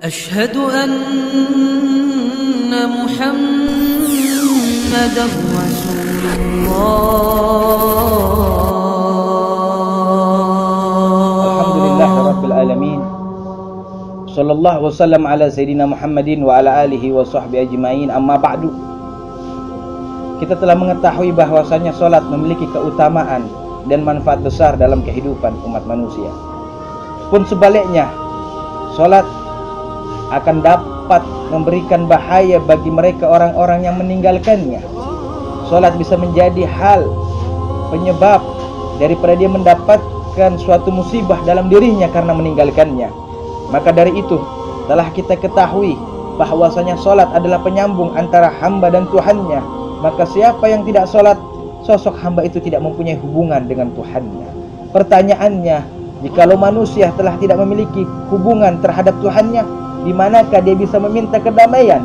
أشهد أن محمدا رسول Alhamdulillah الله. Rabbil Alamin. Sallallahu wasallam ala Sayyidina Muhammadin wa ala alihi wa sahbihi ajma'in. Amma ba'du. Kita telah mengetahui bahwasanya solat memiliki keutamaan dan manfaat besar dalam kehidupan umat manusia. Pun sebaliknya, solat akan dapat memberikan bahaya bagi mereka orang-orang yang meninggalkannya. Solat bisa menjadi hal penyebab daripada dia mendapatkan suatu musibah dalam dirinya karena meninggalkannya. Maka dari itu telah kita ketahui bahwasanya solat adalah penyambung antara hamba dan Tuhannya. Maka siapa yang tidak solat, sosok hamba itu tidak mempunyai hubungan dengan Tuhannya. Pertanyaannya, jikalau manusia telah tidak memiliki hubungan terhadap Tuhannya, di manakah dia bisa meminta kedamaian?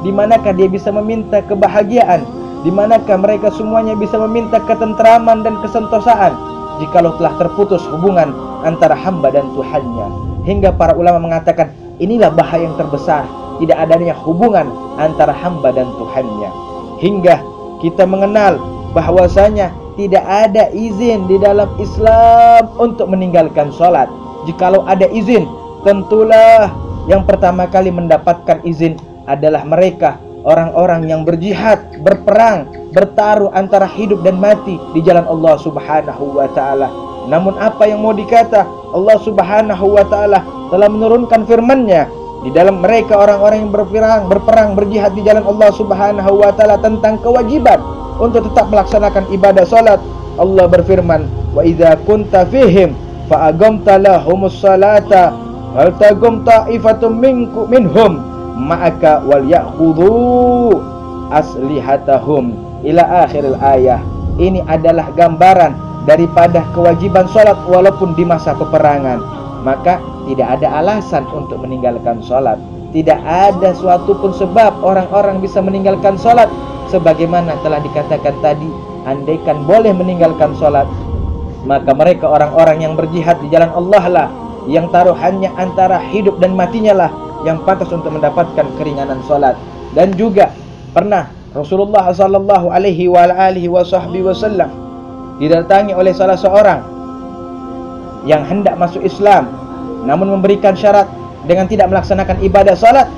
Di manakah dia bisa meminta kebahagiaan? Di manakah mereka semuanya bisa meminta ketentraman dan kesentosaan jikalau telah terputus hubungan antara hamba dan Tuhannya? Hingga para ulama mengatakan inilah bahaya yang terbesar, tidak adanya hubungan antara hamba dan Tuhannya. Hingga kita mengenal bahwasanya tidak ada izin di dalam Islam untuk meninggalkan sholat. Jikalau ada izin, tentulah yang pertama kali mendapatkan izin adalah mereka, orang-orang yang berjihad, berperang, bertaruh antara hidup dan mati di jalan Allah Subhanahu wa taala. Namun apa yang mau dikata, Allah Subhanahu wa taala telah menurunkan firman-Nya di dalam mereka orang-orang yang berperang, berjihad di jalan Allah Subhanahu wa taala tentang kewajiban untuk tetap melaksanakan ibadah salat. Allah berfirman, "Wa idza kunta fihim fa aqamta lahumus salata wal taqum ta'ifatum minhum ma'aka wal ya'khudhu aslihatahum," ila akhiril ayah. Ini adalah gambaran daripada kewajiban salat walaupun di masa peperangan. Maka tidak ada alasan untuk meninggalkan salat. Tidak ada suatu pun sebab orang-orang bisa meninggalkan salat. Sebagaimana telah dikatakan tadi, andaikan boleh meninggalkan salat, maka mereka orang-orang yang berjihad di jalan Allah lah, yang taruhannya antara hidup dan matinya lah, yang pantas untuk mendapatkan keringanan salat. Dan juga pernah Rasulullah sallallahu alaihi wa alihi wasallam didatangi oleh salah seorang yang hendak masuk Islam namun memberikan syarat dengan tidak melaksanakan ibadah salat.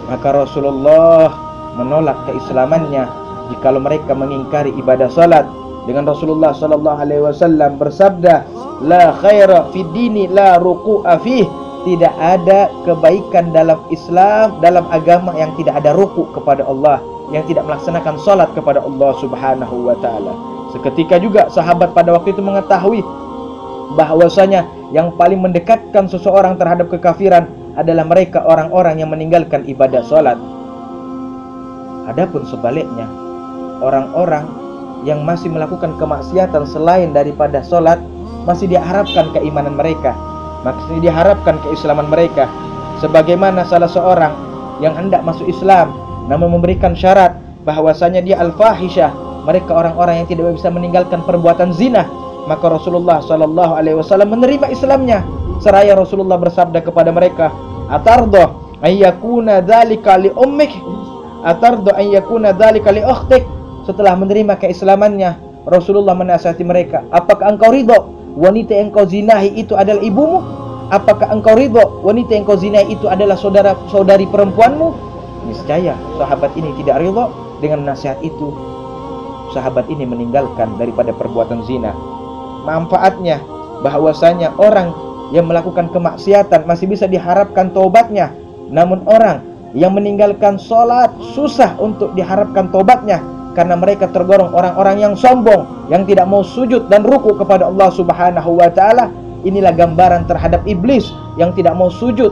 Maka Rasulullah menolak keislamannya jikalau mereka mengingkari ibadah salat. Dengan Rasulullah sallallahu alaihi wasallam bersabda, "La khaira fid dini la ruku'a fih." Tidak ada kebaikan dalam Islam, dalam agama yang tidak ada ruku kepada Allah, yang tidak melaksanakan salat kepada Allah Subhanahu wa taala. Seketika juga sahabat pada waktu itu mengetahui bahwasanya yang paling mendekatkan seseorang terhadap kekafiran adalah mereka orang-orang yang meninggalkan ibadah salat. Adapun sebaliknya, orang-orang yang masih melakukan kemaksiatan selain daripada salat, masih diharapkan keimanan mereka, masih diharapkan keislaman mereka. Sebagaimana salah seorang yang hendak masuk Islam namun memberikan syarat bahwasanya dia al-fahishah, mereka orang-orang yang tidak bisa meninggalkan perbuatan zina. Maka Rasulullah sallallahu alaihi wasallam menerima Islamnya, seraya Rasulullah bersabda kepada mereka, "Atardo ayyakuna dzalika li ummik? Atardo ayyakuna dzalika li ukhtik?" Setelah menerima keislamannya, Rasulullah menasihati mereka, "Apakah engkau ridho wanita yang kau zinahi itu adalah ibumu? Apakah engkau ridho wanita yang kau zinahi itu adalah saudari perempuanmu?" Niscaya sahabat ini tidak ridho dengan nasihat itu. Sahabat ini meninggalkan daripada perbuatan zina. Manfaatnya bahwasanya orang yang melakukan kemaksiatan masih bisa diharapkan taubatnya, namun orang yang meninggalkan sholat susah untuk diharapkan taubatnya, karena mereka tergolong orang-orang yang sombong, yang tidak mau sujud dan ruku kepada Allah Subhanahu wa taala. Inilah gambaran terhadap iblis yang tidak mau sujud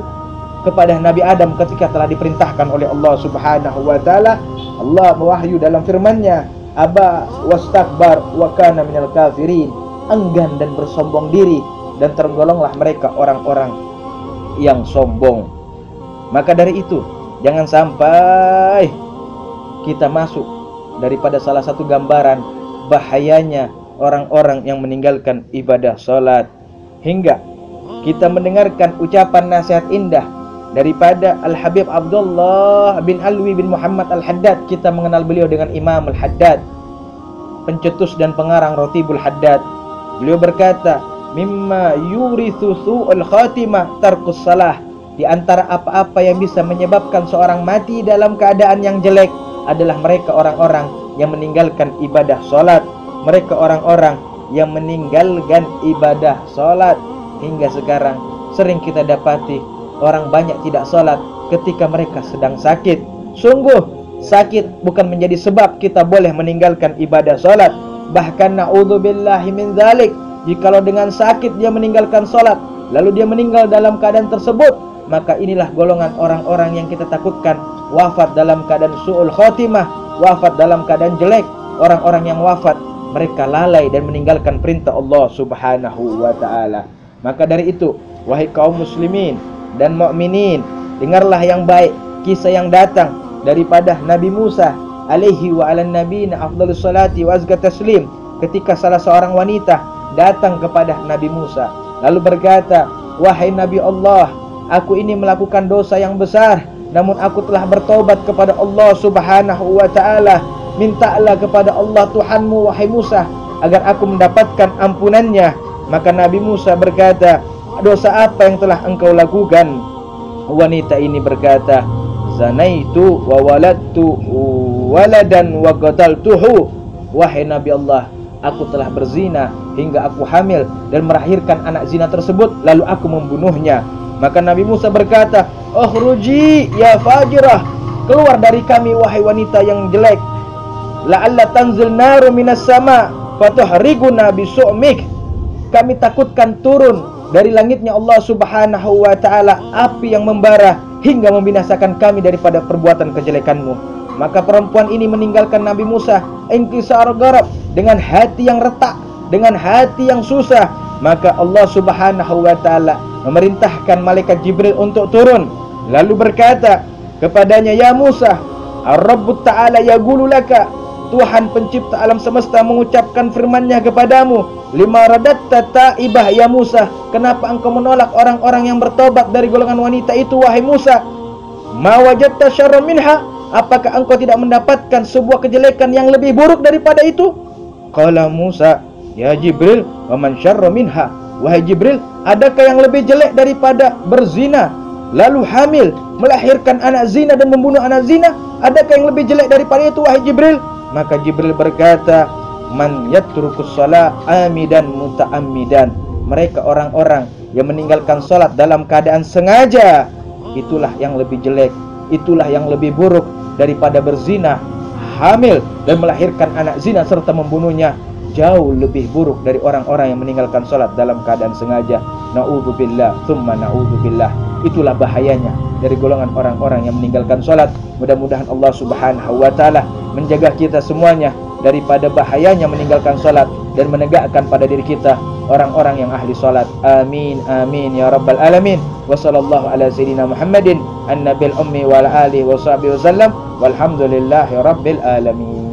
kepada Nabi Adam ketika telah diperintahkan oleh Allah Subhanahu wa taala. Allah mewahyu dalam firman-Nya, "Aba wastakbar wa kana minal kafirin." Enggan dan bersombong diri, dan tergolonglah mereka orang-orang yang sombong. Maka dari itu, jangan sampai kita masuk daripada salah satu gambaran bahayanya orang-orang yang meninggalkan ibadah salat. Hingga kita mendengarkan ucapan nasihat indah daripada Al-Habib Abdullah bin Alwi bin Muhammad Al-Haddad. Kita mengenal beliau dengan Imam Al-Haddad, pencetus dan pengarang Ratibul Haddad. Beliau berkata, mimma yurithu su'ul khatimah tarkus salah. Di antara apa-apa yang bisa menyebabkan seorang mati dalam keadaan yang jelek adalah mereka orang-orang yang meninggalkan ibadah salat. Mereka orang-orang yang meninggalkan ibadah salat. Hingga sekarang sering kita dapati orang banyak tidak salat ketika mereka sedang sakit. Sungguh sakit bukan menjadi sebab kita boleh meninggalkan ibadah salat. Bahkan na'udzubillahi min dzalik, jikalau dengan sakit dia meninggalkan salat lalu dia meninggal dalam keadaan tersebut, maka inilah golongan orang-orang yang kita takutkan wafat dalam keadaan su'ul khotimah, wafat dalam keadaan jelek. Orang-orang yang wafat mereka lalai dan meninggalkan perintah Allah Subhanahu wa ta'ala. Maka dari itu, wahai kaum muslimin dan mukminin, dengarlah yang baik kisah yang datang daripada Nabi Musa alaihi wa ala nabiyina afdhalus salati wa azka taslim, ketika salah seorang wanita datang kepada Nabi Musa lalu berkata, wahai Nabi Allah, aku ini melakukan dosa yang besar, namun aku telah bertobat kepada Allah Subhanahu wa ta'ala. Mintalah kepada Allah Tuhanmu wahai Musa agar aku mendapatkan ampunannya. Maka Nabi Musa berkata, dosa apa yang telah engkau lakukan? Wanita ini berkata, zanaitu wa waladtu waladan wa qataltuhu. Wahai Nabi Allah, aku telah berzina hingga aku hamil dan melahirkan anak zina tersebut, lalu aku membunuhnya. Maka Nabi Musa berkata, ukhruji ya fajirah, keluar dari kami wahai wanita yang jelek. La'alla tanzil naru minas sama fatuhriguna bisu'mik. Kami takutkan turun dari langitnya Allah Subhanahu wa ta'ala api yang membara hingga membinasakan kami daripada perbuatan kejelekanmu. Maka perempuan ini meninggalkan Nabi Musa inkisar gharab, dengan hati yang retak, dengan hati yang susah. Maka Allah Subhanahu wa ta'ala memerintahkan malaikat Jibril untuk turun, lalu berkata kepadanya, ya Musa, Ar-Rabbut ta'ala yaqulu laka, Tuhan pencipta alam semesta mengucapkan firman-Nya kepadamu, lima radatta ta'ibah ya Musa, kenapa engkau menolak orang-orang yang bertobat dari golongan wanita itu wahai Musa? Ma wajadta syarran minha, apakah engkau tidak mendapatkan sebuah kejelekan yang lebih buruk daripada itu? Qala Musa, ya Jibril, wa man syarra minha, wahai Jibril, adakah yang lebih jelek daripada berzina lalu hamil, melahirkan anak zina dan membunuh anak zina? Adakah yang lebih jelek daripada itu wahai Jibril? Maka Jibril berkata, man yatrukus shalah amidan muta'ammidan, mereka orang-orang yang meninggalkan salat dalam keadaan sengaja, itulah yang lebih jelek, itulah yang lebih buruk daripada berzina, hamil dan melahirkan anak zina serta membunuhnya. Jauh lebih buruk dari orang-orang yang meninggalkan salat dalam keadaan sengaja. Na'udzubillah, thumma na'udzubillah. Itulah bahayanya dari golongan orang-orang yang meninggalkan salat. Mudah-mudahan Allah Subhanahu wa ta'ala menjaga kita semuanya daripada bahayanya meninggalkan salat dan menegakkan pada diri kita orang-orang yang ahli salat. Amin amin ya rabbal alamin. Wa sallallahu ala sayyidina Muhammadin an-nabil ummi wa ala alihi wa sahbihi wasallam. Walhamdulillahi rabbil alamin.